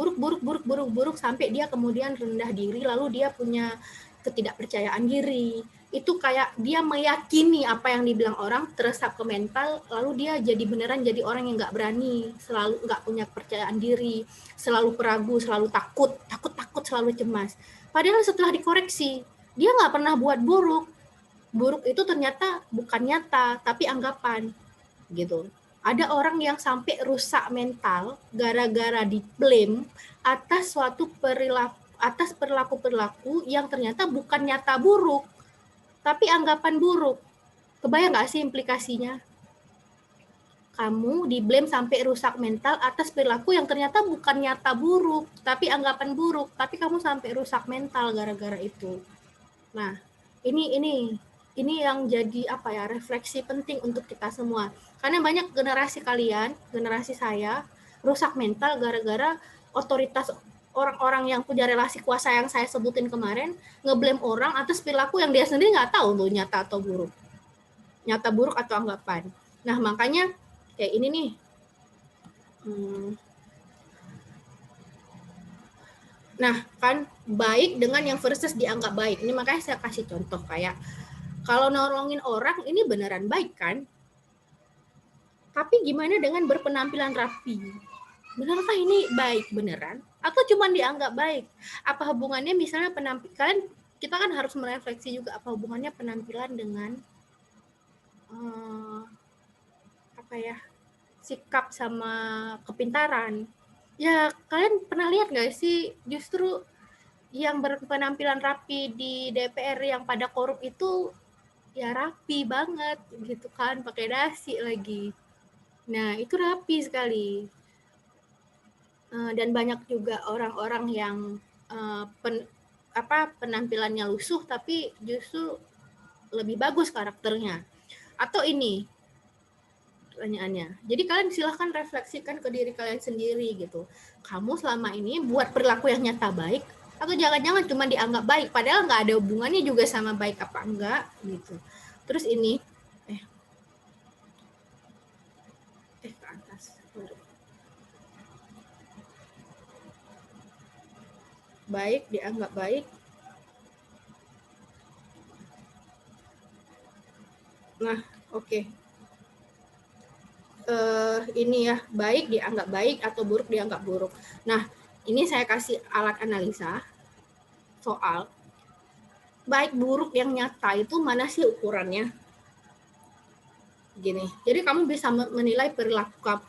buruk sampai dia kemudian rendah diri, lalu dia punya ketidakpercayaan diri. Itu kayak dia meyakini apa yang dibilang orang, teresap ke mental, lalu dia jadi beneran jadi orang yang nggak berani, selalu nggak punya kepercayaan diri, selalu peragu, selalu takut, selalu cemas. Padahal setelah dikoreksi, dia nggak pernah buat buruk. Buruk itu ternyata bukan nyata, tapi anggapan. Gitu. Ada orang yang sampai rusak mental gara-gara di-blame atas suatu perilaku yang ternyata bukan nyata buruk, tapi anggapan buruk. Kebayang nggak sih implikasinya? Kamu di-blame sampai rusak mental atas perilaku yang ternyata bukan nyata buruk, tapi anggapan buruk, tapi kamu sampai rusak mental gara-gara itu. Nah, ini yang jadi refleksi penting untuk kita semua. Karena banyak generasi kalian, generasi saya, rusak mental gara-gara otoritas orang-orang yang punya relasi kuasa yang saya sebutin kemarin, ngeblame orang atas perilaku yang dia sendiri nggak tahu tuh nyata atau buruk. Nyata buruk atau anggapan. Nah, makanya kayak ini nih. Nah, kan baik dengan yang versus dianggap baik. Ini makanya saya kasih contoh kayak kalau nolongin orang ini beneran baik kan? Tapi gimana dengan berpenampilan rapi? Benarkah ini baik beneran? Atau cuma dianggap baik? Apa hubungannya misalnya penampilan, kita kan harus merefleksi juga apa hubungannya penampilan dengan sikap sama kepintaran. Ya, kalian pernah lihat nggak sih justru yang berpenampilan rapi di DPR yang pada korup itu ya rapi banget gitu kan, pakai dasi lagi. Nah, itu rapi sekali. Dan banyak juga orang-orang yang penampilannya lusuh tapi justru lebih bagus karakternya. Atau ini pertanyaannya. Jadi kalian silahkan refleksikan ke diri kalian sendiri gitu. Kamu selama ini buat perilaku yang nyata baik atau jangan-jangan cuma dianggap baik padahal nggak ada hubungannya juga sama baik apa enggak gitu. Terus ini ke atas. Baik dianggap baik. Nah, oke. Ini ya, baik dianggap baik atau buruk dianggap buruk. Nah, ini saya kasih alat analisa soal baik buruk yang nyata itu mana sih ukurannya? Gini, jadi kamu bisa menilai perilaku kamu.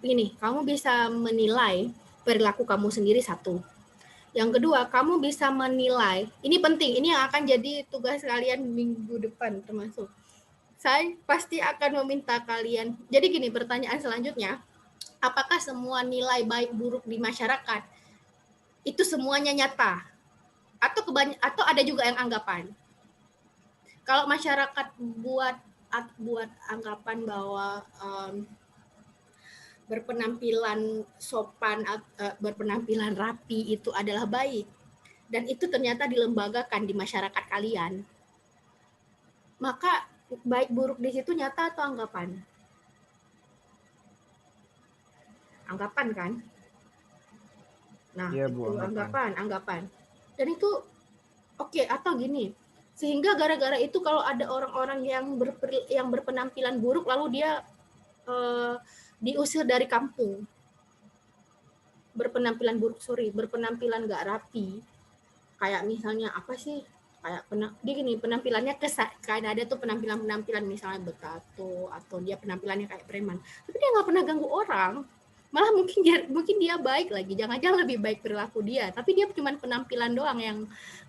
Ini, kamu bisa menilai perilaku kamu sendiri satu. Yang kedua, kamu bisa menilai, ini penting, ini yang akan jadi tugas kalian minggu depan termasuk. Saya pasti akan meminta kalian. Jadi gini, pertanyaan selanjutnya, apakah semua nilai baik buruk di masyarakat itu semuanya nyata? Atau ada juga yang anggapan? Kalau masyarakat buat anggapan bahwa berpenampilan sopan, berpenampilan rapi itu adalah baik, dan itu ternyata dilembagakan di masyarakat kalian, maka baik buruk di situ nyata atau anggapan? Anggapan kan? Nah, Iya, itu Bu, anggapan. Dan itu oke, atau gini, sehingga gara-gara itu kalau ada orang-orang yang berpenampilan buruk lalu dia diusir dari kampung, berpenampilan berpenampilan nggak rapi, kayak misalnya apa sih, kayak penampilannya kayak ada tuh penampilan misalnya bertato atau dia penampilannya kayak preman, tapi dia nggak pernah ganggu orang, malah mungkin dia baik lagi, jangan-jangan lebih baik perilaku dia, tapi dia cuma penampilan doang yang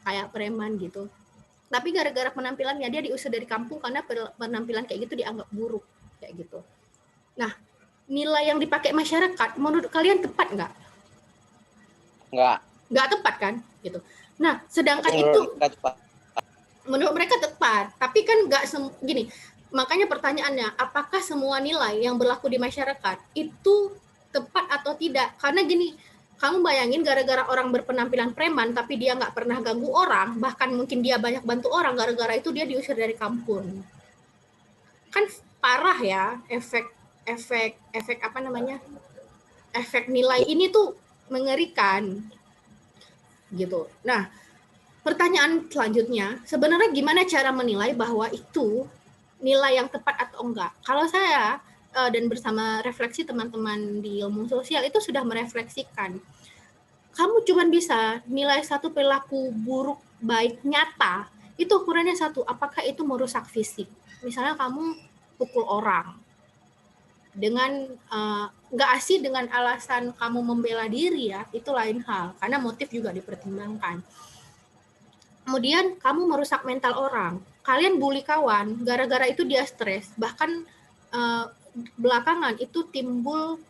kayak preman gitu. Tapi gara-gara penampilannya dia diusir dari kampung karena penampilan kayak gitu dianggap buruk kayak gitu. Nah, nilai yang dipakai masyarakat menurut kalian tepat nggak? Nggak tepat kan gitu. Nah, sedangkan itu menurut mereka tepat, tapi kan nggak gini. Makanya pertanyaannya, apakah semua nilai yang berlaku di masyarakat itu tepat atau tidak? Karena gini, kamu bayangin gara-gara orang berpenampilan preman tapi dia nggak pernah ganggu orang, bahkan mungkin dia banyak bantu orang, gara-gara itu dia diusir dari kampung. Kan parah ya efek apa namanya? Efek nilai ini tuh mengerikan. Gitu. Nah, pertanyaan selanjutnya, sebenarnya gimana cara menilai bahwa itu nilai yang tepat atau enggak? Kalau saya dan bersama refleksi teman-teman di ilmu sosial itu sudah merefleksikan. Kamu cuma bisa nilai satu perilaku buruk baik nyata, itu ukurannya satu, apakah itu merusak fisik. Misalnya kamu pukul orang dengan nggak asih dengan alasan kamu membela diri ya, itu lain hal, karena motif juga dipertimbangkan. Kemudian kamu merusak mental orang, kalian bully kawan, gara-gara itu dia stres, bahkan belakangan itu timbul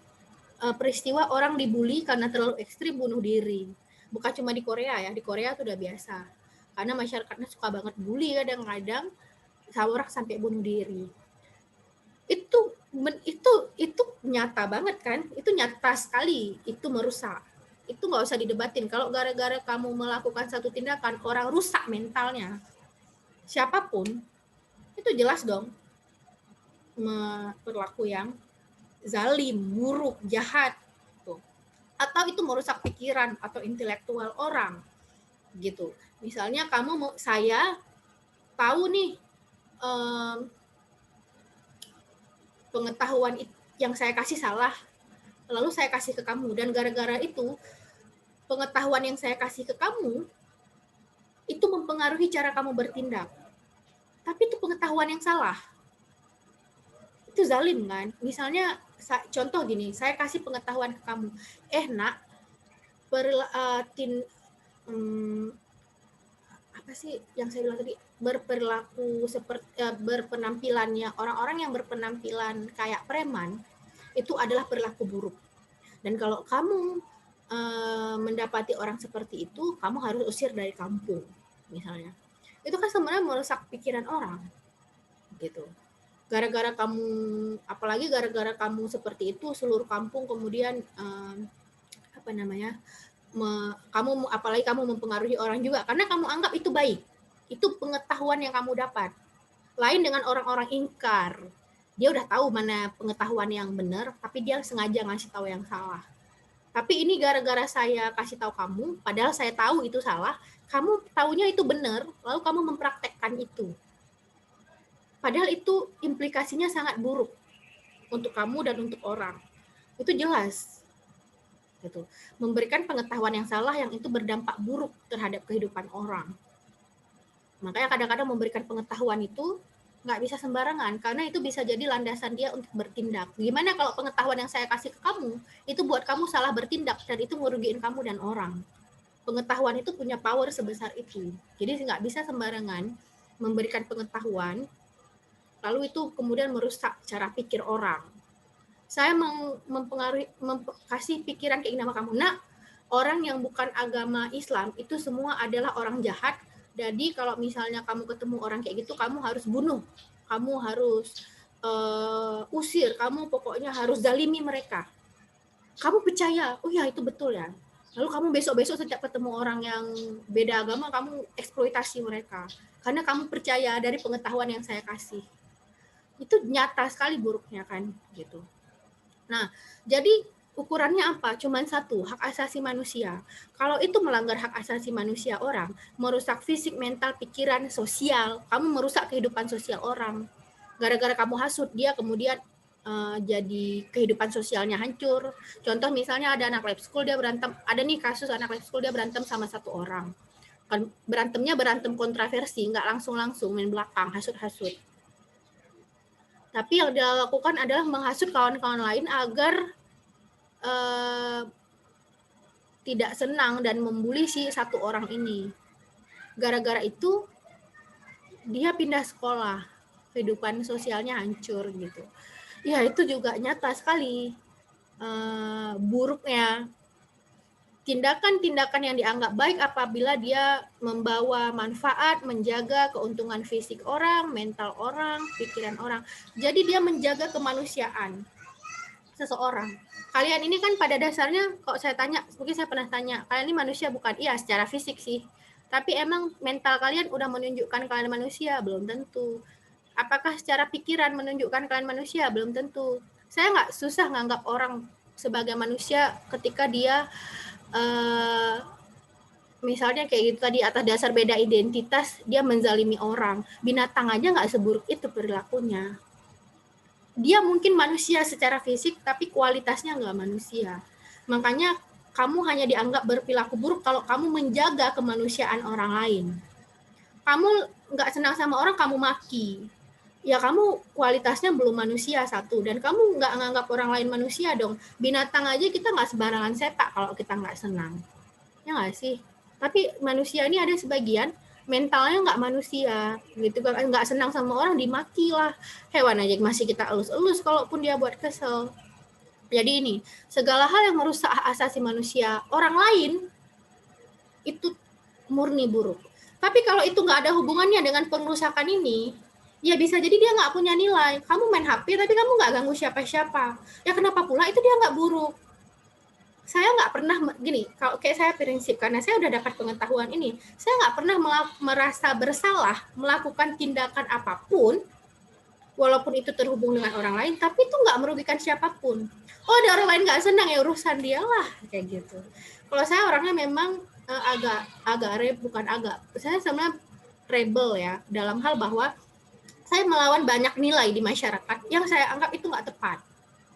peristiwa orang dibully karena terlalu ekstrim bunuh diri. Bukan cuma di Korea ya, di Korea itu udah biasa. Karena masyarakatnya suka banget bully kadang-kadang orang sampai bunuh diri. Itu nyata banget kan? Itu nyata sekali, itu merusak. Itu nggak usah didebatin. Kalau gara-gara kamu melakukan satu tindakan, orang rusak mentalnya, siapapun, itu jelas dong perilaku yang zalim, buruk, jahat, gitu. Atau itu merusak pikiran atau intelektual orang, gitu. Misalnya saya tahu nih pengetahuan yang saya kasih salah, lalu saya kasih ke kamu, dan gara-gara itu pengetahuan yang saya kasih ke kamu itu mempengaruhi cara kamu bertindak. Tapi itu pengetahuan yang salah. Itu zalim kan? Misalnya contoh gini, saya kasih pengetahuan ke kamu, nak, apa sih yang saya bilang tadi, berperilaku seperti berpenampilannya orang-orang yang berpenampilan kayak preman itu adalah perilaku buruk. Dan kalau kamu mendapati orang seperti itu, kamu harus usir dari kampung, misalnya. Itu kan sebenarnya merusak pikiran orang, gitu. Gara-gara kamu, apalagi gara-gara kamu seperti itu, seluruh kampung kemudian apalagi kamu mempengaruhi orang juga, karena kamu anggap itu baik. Itu pengetahuan yang kamu dapat. Lain dengan orang-orang ingkar. Dia udah tahu mana pengetahuan yang benar, tapi dia sengaja ngasih tahu yang salah. Tapi ini gara-gara saya kasih tahu kamu, padahal saya tahu itu salah, kamu taunya itu benar, lalu kamu mempraktekkan itu. Padahal itu implikasinya sangat buruk untuk kamu dan untuk orang. Itu jelas. Gitu. Memberikan pengetahuan yang salah yang itu berdampak buruk terhadap kehidupan orang. Makanya kadang-kadang memberikan pengetahuan itu nggak bisa sembarangan, karena itu bisa jadi landasan dia untuk bertindak. Gimana kalau pengetahuan yang saya kasih ke kamu itu buat kamu salah bertindak dan itu ngerugiin kamu dan orang. Pengetahuan itu punya power sebesar itu. Jadi nggak bisa sembarangan memberikan pengetahuan lalu itu kemudian merusak cara pikir orang. Saya kasih pikiran kayak gini sama kamu, nak, orang yang bukan agama Islam itu semua adalah orang jahat. Jadi kalau misalnya kamu ketemu orang kayak gitu, kamu harus bunuh, kamu harus usir, kamu pokoknya harus zalimi mereka. Kamu percaya, oh ya itu betul ya. Lalu kamu besok-besok setiap ketemu orang yang beda agama, kamu eksploitasi mereka. Karena kamu percaya dari pengetahuan yang saya kasih. Itu nyata sekali buruknya kan, gitu. Nah, jadi ukurannya apa? Cuman satu, hak asasi manusia. Kalau itu melanggar hak asasi manusia orang, merusak fisik, mental, pikiran, sosial, kamu merusak kehidupan sosial orang. Gara-gara kamu hasut dia, kemudian jadi kehidupan sosialnya hancur. Contoh misalnya ada anak lab school, dia berantem, ada nih kasus anak lab school, dia berantem sama satu orang. Berantemnya berantem kontroversi, nggak langsung-langsung, main belakang, hasut-hasut. Tapi yang dia lakukan adalah menghasut kawan-kawan lain agar tidak senang dan membuli si satu orang ini. Gara-gara itu dia pindah sekolah, kehidupan sosialnya hancur gitu. Ya itu juga nyata sekali buruknya tindakan-tindakan yang dianggap baik apabila dia membawa manfaat, menjaga keuntungan fisik orang, mental orang, pikiran orang. Jadi dia menjaga kemanusiaan seseorang. Kalian ini kan pada dasarnya, kalau saya tanya, mungkin saya pernah tanya, kalian ini manusia bukan? Iya, secara fisik sih. Tapi emang mental kalian udah menunjukkan kalian manusia? Belum tentu. Apakah secara pikiran menunjukkan kalian manusia? Belum tentu. Saya nggak susah nganggap orang sebagai manusia ketika dia misalnya kayak gitu tadi, atas dasar beda identitas dia menzalimi orang. Binatang aja nggak seburuk itu perilakunya. Dia mungkin manusia secara fisik tapi kualitasnya nggak manusia. Makanya kamu hanya dianggap berperilaku buruk kalau kamu menjaga kemanusiaan orang lain. Kamu nggak senang sama orang, kamu maki. Ya kamu kualitasnya belum manusia satu, dan kamu nggak nganggap orang lain manusia dong. Binatang aja kita nggak sembarangan sepak kalau kita nggak senang, ya nggak sih? Tapi manusia ini ada sebagian mentalnya nggak manusia, gitu kan, nggak senang sama orang dimaki lah. Hewan aja masih kita elus-elus kalaupun dia buat kesel. Jadi ini segala hal yang merusak hak asasi manusia orang lain itu murni buruk. Tapi kalau itu nggak ada hubungannya dengan pengerusakan ini, ya bisa jadi dia nggak punya nilai. Kamu main HP tapi kamu nggak ganggu siapa-siapa. Ya kenapa pula itu dia nggak buruk? Saya nggak pernah gini, kalau kayak saya prinsip, karena saya udah dapat pengetahuan ini, saya nggak pernah merasa bersalah melakukan tindakan apapun, walaupun itu terhubung dengan orang lain, tapi itu nggak merugikan siapapun. Oh, ada orang lain nggak senang, ya urusan dia lah, kayak gitu. Kalau saya orangnya memang saya sebenarnya rebel ya, dalam hal bahwa saya melawan banyak nilai di masyarakat yang saya anggap itu nggak tepat.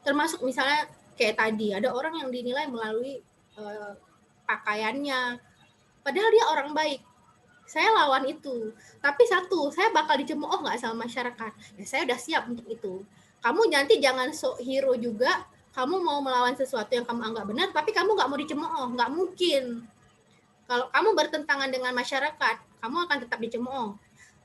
Termasuk misalnya kayak tadi, ada orang yang dinilai melalui pakaiannya, padahal dia orang baik. Saya lawan itu. Tapi satu, saya bakal dicemooh nggak sama masyarakat. Ya saya udah siap untuk itu. Kamu nanti jangan sok hero juga, kamu mau melawan sesuatu yang kamu anggap benar, tapi kamu nggak mau dicemooh. Nggak mungkin. Kalau kamu bertentangan dengan masyarakat, kamu akan tetap dicemooh.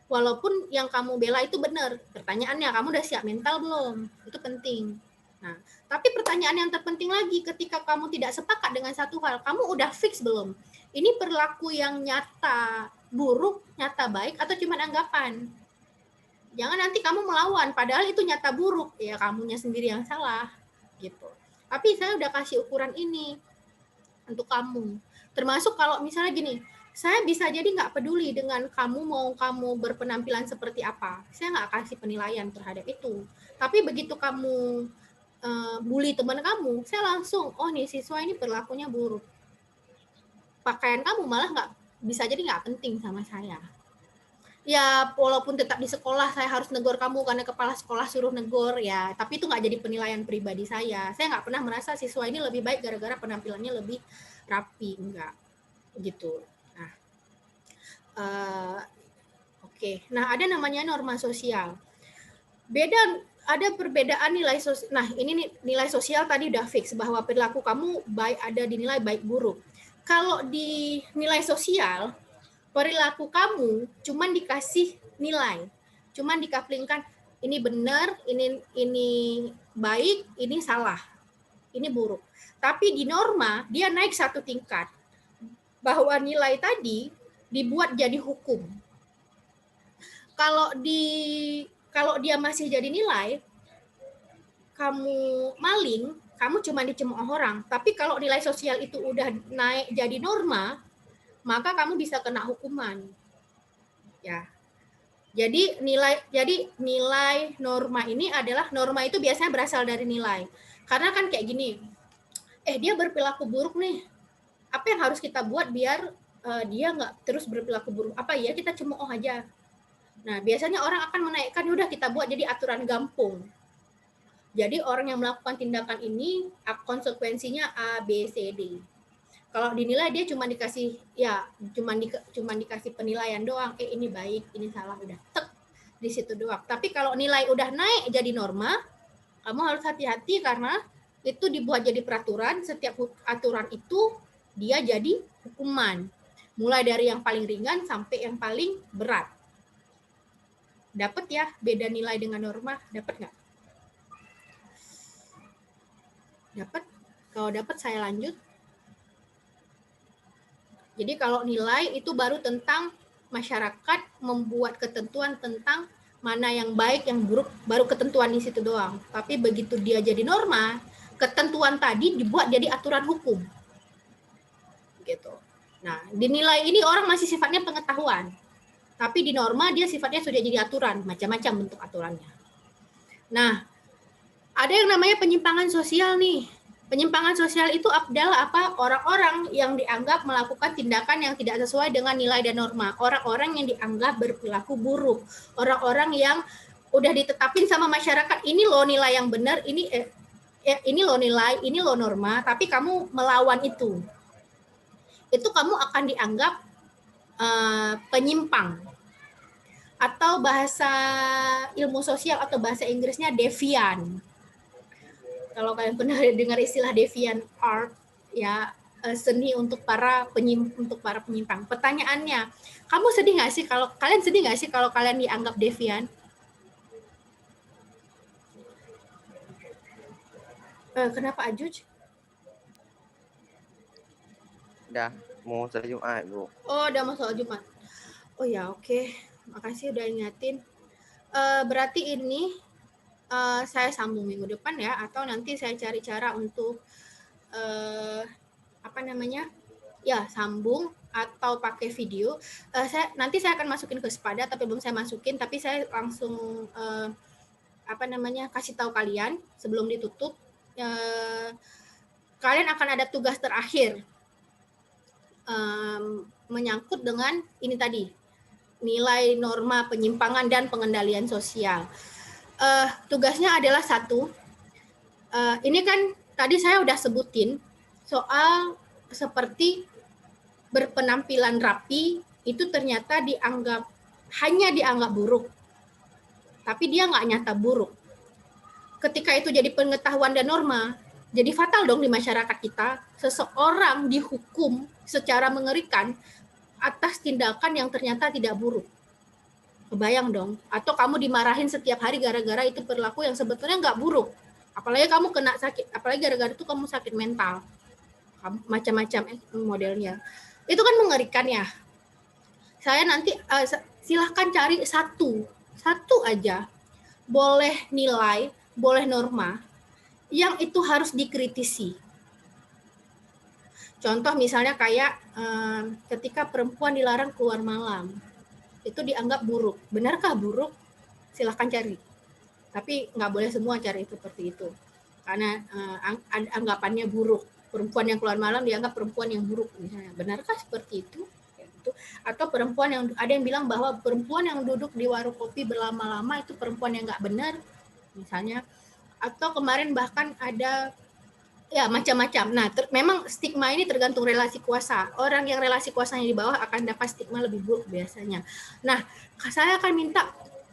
Walaupun yang kamu bela itu benar. Pertanyaannya, kamu udah siap mental belum? Itu penting. Nah, Tapi pertanyaan yang terpenting lagi, ketika kamu tidak sepakat dengan satu hal, kamu udah fix belum? Ini perilaku yang nyata buruk, nyata baik, atau cuma anggapan? Jangan nanti kamu melawan, padahal itu nyata buruk, ya kamunya sendiri yang salah, gitu. Tapi saya udah kasih ukuran ini untuk kamu. Termasuk kalau misalnya gini, saya bisa jadi nggak peduli dengan kamu mau kamu berpenampilan seperti apa. Saya nggak kasih penilaian terhadap itu. Tapi begitu kamu bully teman kamu, saya langsung, oh nih siswa ini perilakunya buruk. Pakaian kamu malah nggak, bisa jadi nggak penting sama saya. Ya walaupun tetap di sekolah saya harus negor kamu karena kepala sekolah suruh negor ya, tapi itu nggak jadi penilaian pribadi saya. Saya nggak pernah merasa siswa ini lebih baik gara-gara penampilannya lebih rapi, enggak gitu. Nah, oke. Nah ada namanya norma sosial. Ada perbedaan nilai sosial. Nah, ini nilai sosial tadi udah fix bahwa perilaku kamu baik, ada dinilai baik buruk. Kalau di nilai sosial, perilaku kamu cuman dikasih nilai. Cuman dikaplingkan ini benar, ini baik, ini salah. Ini buruk. Tapi di norma dia naik satu tingkat. Bahwa nilai tadi dibuat jadi hukum. Kalau dia masih jadi nilai, kamu maling, kamu cuma dicemooh orang. Tapi kalau nilai sosial itu udah naik jadi norma, maka kamu bisa kena hukuman. Ya. Jadi nilai norma ini adalah, norma itu biasanya berasal dari nilai. Karena kan kayak gini, dia berperilaku buruk nih. Apa yang harus kita buat biar dia nggak terus berperilaku buruk? Apa ya, kita cemooh aja. Nah, biasanya orang akan menaikkan, udah kita buat jadi aturan gampung. Jadi orang yang melakukan tindakan ini konsekuensinya A, B, C, D. Kalau dinilai dia cuma dikasih cuma dikasih penilaian doang, ini baik, ini salah, udah tek di situ doang. Tapi kalau nilai udah naik jadi norma, kamu harus hati-hati karena itu dibuat jadi peraturan, setiap aturan itu dia jadi hukuman. Mulai dari yang paling ringan sampai yang paling berat. Dapat ya beda nilai dengan norma? Dapat nggak? Dapat? Kalau dapat saya lanjut. Jadi kalau nilai itu baru tentang masyarakat membuat ketentuan tentang mana yang baik, yang buruk, baru ketentuan di situ doang. Tapi begitu dia jadi norma, ketentuan tadi dibuat jadi aturan hukum. Gitu. Nah, di nilai ini orang masih sifatnya pengetahuan. Tapi di norma dia sifatnya sudah jadi aturan, macam-macam bentuk aturannya. Nah, ada yang namanya penyimpangan sosial nih. Penyimpangan sosial itu adalah apa? Orang-orang yang dianggap melakukan tindakan yang tidak sesuai dengan nilai dan norma. Orang-orang yang dianggap berperilaku buruk. Orang-orang yang udah ditetapin sama masyarakat, ini loh nilai yang benar, ini loh nilai, ini loh norma, tapi kamu melawan itu. Itu kamu akan dianggap penyimpang. Atau bahasa ilmu sosial atau bahasa Inggrisnya devian. Kalau kalian pernah dengar istilah deviant art, ya seni untuk para penyimpang. Pertanyaannya, kamu sedih nggak sih kalau kalian dianggap devian? Kenapa Ajuj? Dah mau sholat Jumat, Bu. Oh, udah mau sholat Jumat. Oh ya, oke. Makasih udah ingatin. Berarti ini saya sambung minggu depan ya, atau nanti saya cari cara untuk sambung atau pakai video. Nanti saya akan masukin ke Spada, tapi belum saya masukin, tapi saya langsung kasih tahu kalian sebelum ditutup. Kalian akan ada tugas terakhir menyangkut dengan ini tadi, nilai, norma, penyimpangan, dan pengendalian sosial. Tugasnya adalah satu, ini kan tadi saya udah sebutin soal seperti berpenampilan rapi itu ternyata hanya dianggap buruk, tapi dia nggak nyata buruk. Ketika itu jadi pengetahuan dan norma, jadi fatal dong di masyarakat kita. Seseorang dihukum secara mengerikan atas tindakan yang ternyata tidak buruk. Kebayang dong. Atau kamu dimarahin setiap hari gara-gara itu perilaku yang sebetulnya nggak buruk. Apalagi kamu kena sakit, apalagi gara-gara itu kamu sakit mental, macam-macam modelnya. Itu kan mengerikan ya. Saya nanti silahkan cari satu aja, boleh nilai, boleh norma, yang itu harus dikritisi. Contoh misalnya kayak ketika perempuan dilarang keluar malam, itu dianggap buruk. Benarkah buruk? Silahkan cari. Tapi nggak boleh semua cari seperti itu. Karena anggapannya buruk. Perempuan yang keluar malam dianggap perempuan yang buruk misalnya. Benarkah seperti itu? Atau perempuan yang ada yang bilang bahwa perempuan yang duduk di warung kopi berlama-lama itu perempuan yang nggak benar misalnya. Atau kemarin bahkan ada ya macam-macam. Nah, memang stigma ini tergantung relasi kuasa. Orang yang relasi kuasanya di bawah akan dapat stigma lebih buruk biasanya. Nah, saya akan minta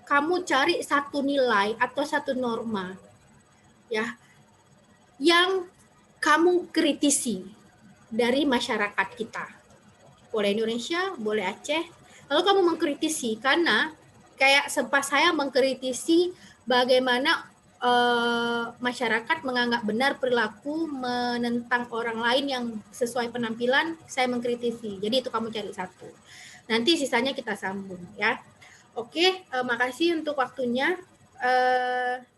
kamu cari satu nilai atau satu norma ya yang kamu kritisi dari masyarakat kita. Boleh Indonesia, boleh Aceh. Lalu kamu mengkritisi karena kayak sempat saya mengkritisi bagaimana masyarakat menganggap benar perilaku menentang orang lain yang sesuai penampilan, saya mengkritisi. Jadi itu kamu cari satu. Nanti sisanya kita sambung ya. Oke, makasih untuk waktunya.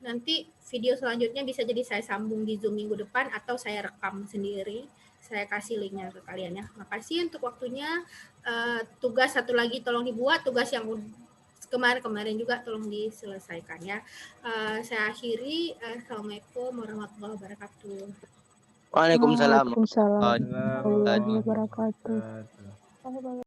Nanti video selanjutnya bisa jadi saya sambung di Zoom minggu depan atau saya rekam sendiri. Saya kasih linknya ke kalian ya. Makasih untuk waktunya. Tugas satu lagi tolong dibuat, tugas yang kemarin juga tolong diselesaikan ya. Saya akhiri. Assalamualaikum warahmatullahi wabarakatuh. Waalaikumsalam. Waalaikumsalam warahmatullahi wabarakatuh.